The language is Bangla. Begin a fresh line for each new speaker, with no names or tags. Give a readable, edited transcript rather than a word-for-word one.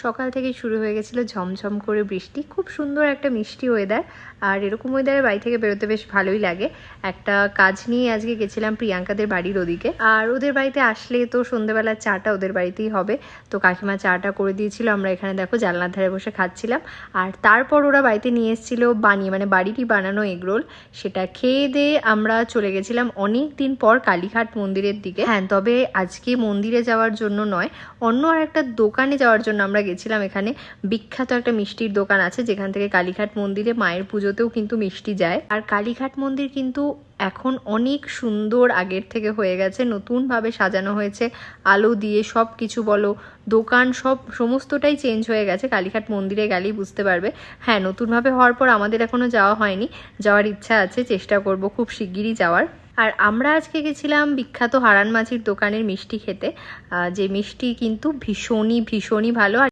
সকাল থেকে শুরু হয়ে গেছিলো ঝমঝম করে বৃষ্টি, খুব সুন্দর একটা মিষ্টি ওয়েদার। আর এরকম ওয়েদারে বাড়ি থেকে বেরোতে বেশ ভালোই লাগে। একটা কাজ নিয়ে আজকে গেছিলাম প্রিয়াঙ্কাদের বাড়ির ওদিকে, আর ওদের বাড়িতে আসলে তো সন্ধ্যেবেলা চাটা ওদের বাড়িতেই হবে। তো কাকিমা চাটা করে দিয়েছিল, আমরা এখানে দেখো জানলার ধারে বসে খাচ্ছিলাম। আর তারপর ওরা বাড়িতে নিয়ে এসেছিল বানিয়ে, মানে বাড়িরই বানানো এগরোল। সেটা খেয়ে দিয়ে আমরা চলে গেছিলাম অনেক দিন পর কালীঘাট মন্দিরের দিকে। হ্যাঁ, তবে আজকে মন্দিরে যাওয়ার জন্য নয়, অন্য আর একটা দোকানে যাওয়ার জন্য আমরা গেছিলাম। এখানে বিখ্যাত একটা মিষ্টির দোকান আছে যেখান থেকে কালীঘাট মন্দিরে মায়ের পুজোতেও কিন্তু মিষ্টি যায়। আর কালীঘাট মন্দির কিন্তু এখন অনেক সুন্দর আগের থেকে হয়ে গেছে, নতুনভাবে সাজানো হয়েছে আলো দিয়ে। সব কিছু বলো, দোকান সমস্তটাই চেঞ্জ হয়ে গেছে। কালীঘাট মন্দিরে গেলেই বুঝতে পারবে। হ্যাঁ, নতুনভাবে হওয়ার পর আমাদের এখনও যাওয়া হয়নি, যাওয়ার ইচ্ছা আছে, চেষ্টা করব খুব শিগগিরই যাওয়ার। আর আমরা আজকে গেছিলাম বিখ্যাত হারান মাঝির দোকানের মিষ্টি খেতে, যে মিষ্টি কিন্তু ভীষণই ভালো। আর